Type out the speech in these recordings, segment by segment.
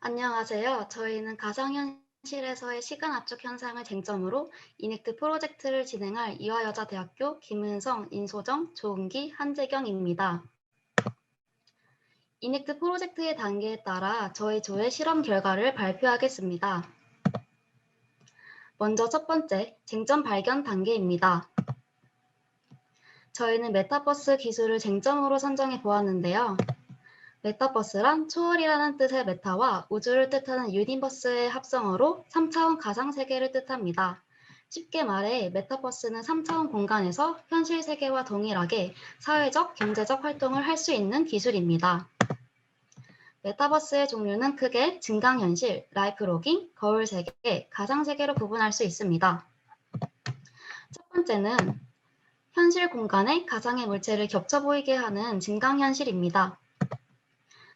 안녕하세요. 저희는 가상현실에서의 시간 압축 현상을 쟁점으로 이넥트 프로젝트를 진행할 이화여자대학교 김은성, 인소정, 조은기, 한재경입니다. 이넥트 프로젝트의 단계에 따라 저희 조의 실험 결과를 발표하겠습니다. 먼저 첫 번째, 쟁점 발견 단계입니다. 저희는 메타버스 기술을 쟁점으로 선정해 보았는데요. 메타버스란 초월이라는 뜻의 메타와 우주를 뜻하는 유니버스의 합성어로 3차원 가상세계를 뜻합니다. 쉽게 말해 메타버스는 3차원 공간에서 현실 세계와 동일하게 사회적, 경제적 활동을 할 수 있는 기술입니다. 메타버스의 종류는 크게 증강현실, 라이프로깅, 거울세계, 가상세계로 구분할 수 있습니다. 첫 번째는 현실 공간에 가상의 물체를 겹쳐 보이게 하는 증강현실입니다.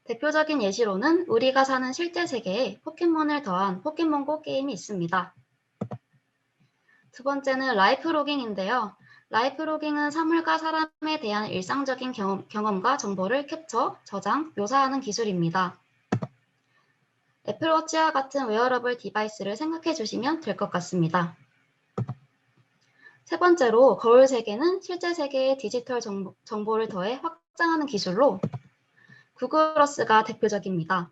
대표적인 예시로는 우리가 사는 실제 세계에 포켓몬을 더한 포켓몬고 게임이 있습니다. 두 번째는 라이프로깅인데요. 라이프로깅은 사물과 사람에 대한 일상적인 경험과 정보를 캡처, 저장, 묘사하는 기술입니다. 애플워치와 같은 웨어러블 디바이스를 생각해 주시면 될 것 같습니다. 세 번째로 거울 세계는 실제 세계에 디지털 정보를 더해 확장하는 기술로 구글 어스가 대표적입니다.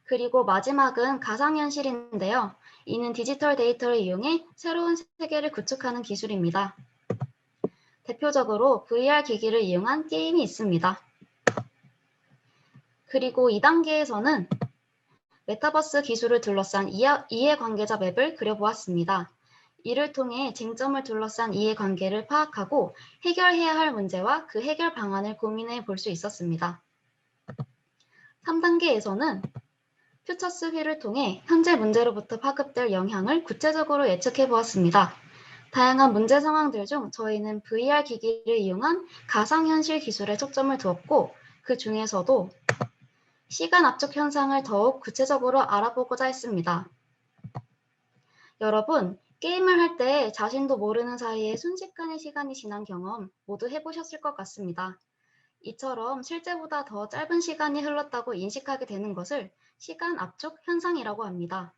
그리고 마지막은 가상현실인데요. 이는 디지털 데이터를 이용해 새로운 세계를 구축하는 기술입니다. 대표적으로 VR 기기를 이용한 게임이 있습니다. 그리고 2단계에서는 메타버스 기술을 둘러싼 이해관계자 맵을 그려보았습니다. 이를 통해 쟁점을 둘러싼 이해관계를 파악하고 해결해야 할 문제와 그 해결 방안을 고민해 볼 수 있었습니다. 3단계에서는 퓨처스 휠을 통해 현재 문제로부터 파급될 영향을 구체적으로 예측해 보았습니다. 다양한 문제 상황들 중 저희는 VR 기기를 이용한 가상현실 기술에 초점을 두었고, 그 중에서도 시간 압축 현상을 더욱 구체적으로 알아보고자 했습니다. 여러분, 게임을 할 때 자신도 모르는 사이에 순식간에 시간이 지난 경험 모두 해보셨을 것 같습니다. 이처럼 실제보다 더 짧은 시간이 흘렀다고 인식하게 되는 것을 시간 압축 현상이라고 합니다.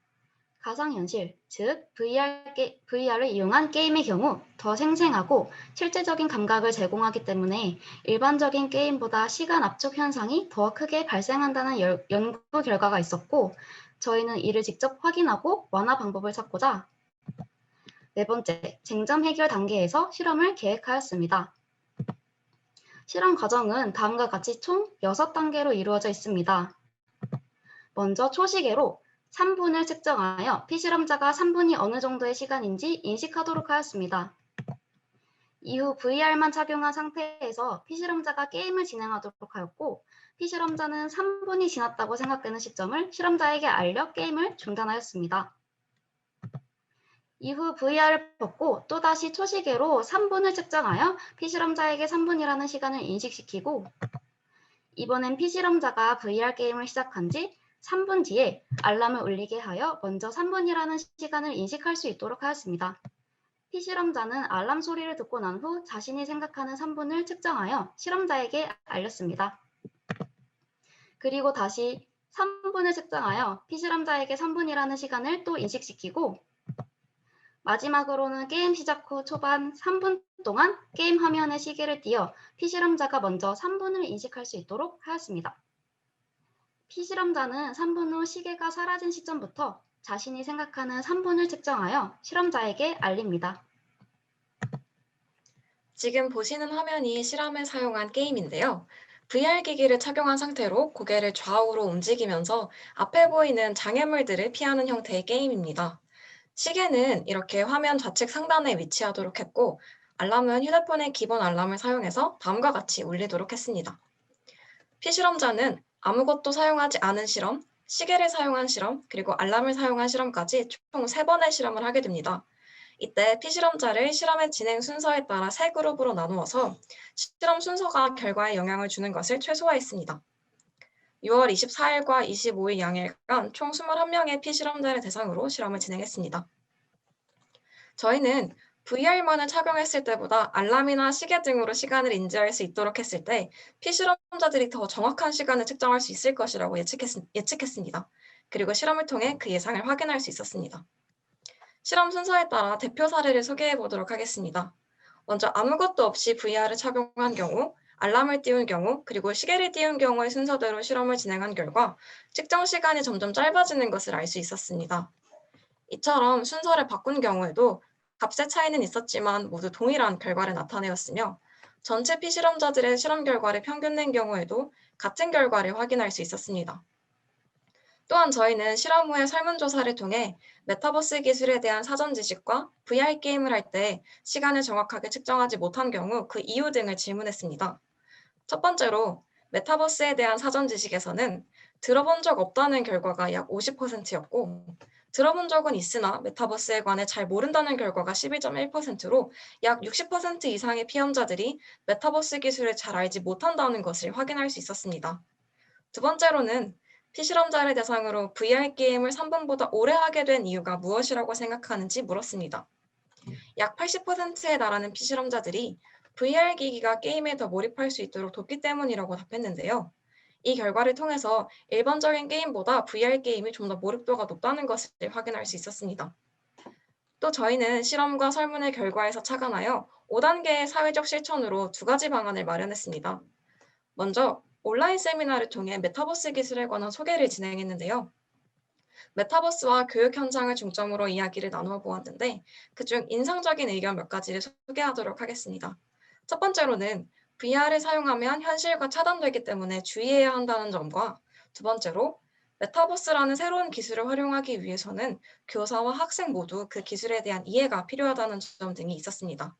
가상현실, 즉 VR을 이용한 게임의 경우 더 생생하고 실제적인 감각을 제공하기 때문에 일반적인 게임보다 시간 압축 현상이 더 크게 발생한다는 연구 결과가 있었고, 저희는 이를 직접 확인하고 완화 방법을 찾고자 네 번째, 쟁점 해결 단계에서 실험을 계획하였습니다. 실험 과정은 다음과 같이 총 6단계로 이루어져 있습니다. 먼저 초시계로 3분을 측정하여 피실험자가 3분이 어느 정도의 시간인지 인식하도록 하였습니다. 이후 VR만 착용한 상태에서 피실험자가 게임을 진행하도록 하였고, 피실험자는 3분이 지났다고 생각되는 시점을 실험자에게 알려 게임을 중단하였습니다. 이후 VR을 벗고 또다시 초시계로 3분을 측정하여 피실험자에게 3분이라는 시간을 인식시키고, 이번엔 피실험자가 VR 게임을 시작한 지 3분 뒤에 알람을 울리게 하여 먼저 3분이라는 시간을 인식할 수 있도록 하였습니다. 피실험자는 알람 소리를 듣고 난 후 자신이 생각하는 3분을 측정하여 실험자에게 알렸습니다. 그리고 다시 3분을 측정하여 피실험자에게 3분이라는 시간을 또 인식시키고, 마지막으로는 게임 시작 후 초반 3분 동안 게임 화면에 시계를 띄어 피실험자가 먼저 3분을 인식할 수 있도록 하였습니다. 피실험자는 3분 후 시계가 사라진 시점부터 자신이 생각하는 3분을 측정하여 실험자에게 알립니다. 지금 보시는 화면이 실험에 사용한 게임인데요. VR 기기를 착용한 상태로 고개를 좌우로 움직이면서 앞에 보이는 장애물들을 피하는 형태의 게임입니다. 시계는 이렇게 화면 좌측 상단에 위치하도록 했고, 알람은 휴대폰의 기본 알람을 사용해서 다음과 같이 울리도록 했습니다. 피실험자는 아무것도 사용하지 않은 실험, 시계를 사용한 실험, 그리고 알람을 사용한 실험까지 총 3번의 실험을 하게 됩니다. 이때 피실험자를 실험의 진행 순서에 따라 세 그룹으로 나누어서 실험 순서가 결과에 영향을 주는 것을 최소화했습니다. 6월 24일과 25일 양일간 총 21명의 피실험자를 대상으로 실험을 진행했습니다. 저희는 VR만을 착용했을 때보다 알람이나 시계 등으로 시간을 인지할 수 있도록 했을 때 피실험자들이 더 정확한 시간을 측정할 수 있을 것이라고 예측했습니다. 그리고 실험을 통해 그 예상을 확인할 수 있었습니다. 실험 순서에 따라 대표 사례를 소개해 보도록 하겠습니다. 먼저 아무것도 없이 VR을 착용한 경우, 알람을 띄운 경우, 그리고 시계를 띄운 경우의 순서대로 실험을 진행한 결과 측정 시간이 점점 짧아지는 것을 알 수 있었습니다. 이처럼 순서를 바꾼 경우에도 값의 차이는 있었지만 모두 동일한 결과를 나타내었으며 전체 피실험자들의 실험 결과를 평균 낸 경우에도 같은 결과를 확인할 수 있었습니다. 또한 저희는 실험 후의 설문조사를 통해 메타버스 기술에 대한 사전 지식과 VR 게임을 할 때 시간을 정확하게 측정하지 못한 경우 그 이유 등을 질문했습니다. 첫 번째로 메타버스에 대한 사전 지식에서는 들어본 적 없다는 결과가 약 50%였고 들어본 적은 있으나 메타버스에 관해 잘 모른다는 결과가 12.1%로 약 60% 이상의 피험자들이 메타버스 기술을 잘 알지 못한다는 것을 확인할 수 있었습니다. 두 번째로는 피실험자를 대상으로 VR 게임을 3분보다 오래 하게 된 이유가 무엇이라고 생각하는지 물었습니다. 약 80%에 달하는 피실험자들이 VR 기기가 게임에 더 몰입할 수 있도록 돕기 때문이라고 답했는데요. 이 결과를 통해서 일반적인 게임보다 VR 게임이 좀 더 몰입도가 높다는 것을 확인할 수 있었습니다. 또 저희는 실험과 설문의 결과에서 착안하여 5단계의 사회적 실천으로 두 가지 방안을 마련했습니다. 먼저 온라인 세미나를 통해 메타버스 기술에 관한 소개를 진행했는데요. 메타버스와 교육 현장을 중점으로 이야기를 나누어 보았는데 그중 인상적인 의견 몇 가지를 소개하도록 하겠습니다. 첫 번째로는 VR을 사용하면 현실과 차단되기 때문에 주의해야 한다는 점과 두 번째로 메타버스라는 새로운 기술을 활용하기 위해서는 교사와 학생 모두 그 기술에 대한 이해가 필요하다는 점 등이 있었습니다.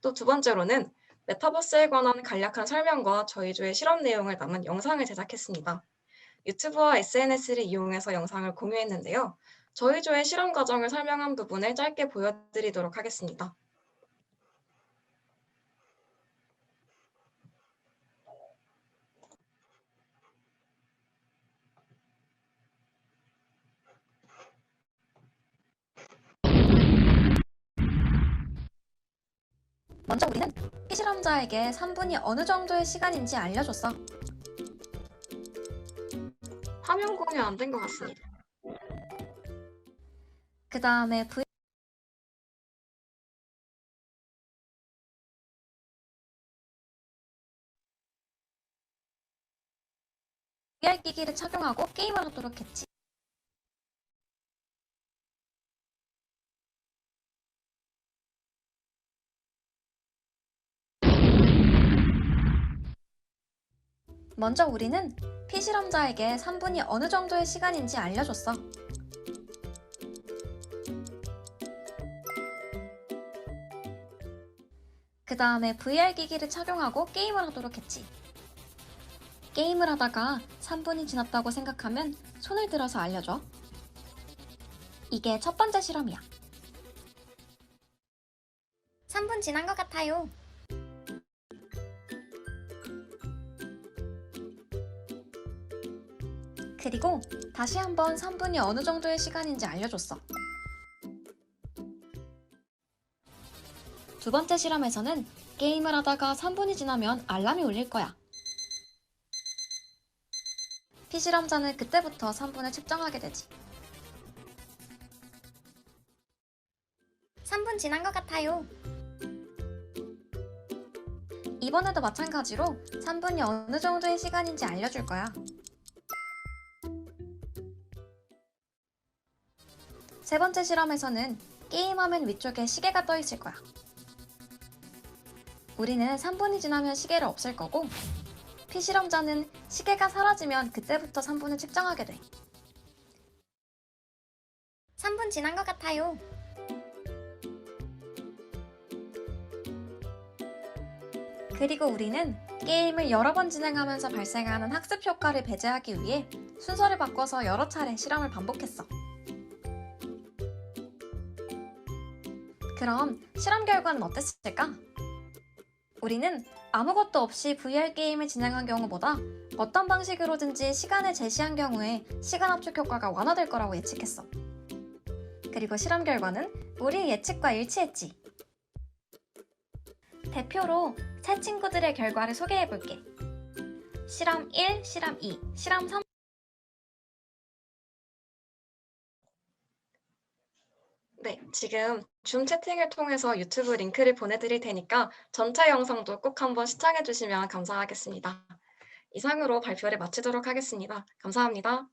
또 두 번째로는 메타버스에 관한 간략한 설명과 저희 조의 실험 내용을 담은 영상을 제작했습니다. 유튜브와 SNS를 이용해서 영상을 공유했는데요. 저희 조의 실험 과정을 설명한 부분을 짧게 보여드리도록 하겠습니다. 먼저 우리는 피실험자에게 3분이 어느 정도의 시간인지 알려줬어. 화면 공유 안 된 것 같습니다. 그 다음에 VR 기기를 착용하고 게임을 하도록 했지. 먼저 우리는 피실험자에게 3분이 어느 정도의 시간인지 알려줬어. 그 다음에 VR 기기를 착용하고 게임을 하도록 했지. 게임을 하다가 3분이 지났다고 생각하면 손을 들어서 알려줘. 이게 첫 번째 실험이야. 3분 지난 것 같아요. 그리고 다시 한번 3분이 어느 정도의 시간인지 알려줬어. 두 번째 실험에서는 게임을 하다가 3분이 지나면 알람이 울릴 거야. 피실험자는 그때부터 3분을 측정하게 되지. 3분 지난 것 같아요. 이번에도 마찬가지로 3분이 어느 정도의 시간인지 알려줄 거야. 세 번째 실험에서는 게임 화면 위쪽에 시계가 떠 있을 거야. 우리는 3분이 지나면 시계를 없앨 거고 피실험자는 시계가 사라지면 그때부터 3분을 측정하게 돼. 3분 지난 것 같아요. 그리고 우리는 게임을 여러 번 진행하면서 발생하는 학습 효과를 배제하기 위해 순서를 바꿔서 여러 차례 실험을 반복했어. 그럼 실험 결과는 어땠을까? 우리는 아무것도 없이 VR 게임을 진행한 경우보다 어떤 방식으로든지 시간을 제시한 경우에 시간 압축 효과가 완화될 거라고 예측했어. 그리고 실험 결과는 우리의 예측과 일치했지. 대표로 새 친구들의 결과를 소개해볼게. 실험 1, 실험 2, 실험 3. 네, 지금 줌 채팅을 통해서 유튜브 링크를 보내드릴 테니까 전체 영상도 꼭 한번 시청해 주시면 감사하겠습니다. 이상으로 발표를 마치도록 하겠습니다. 감사합니다.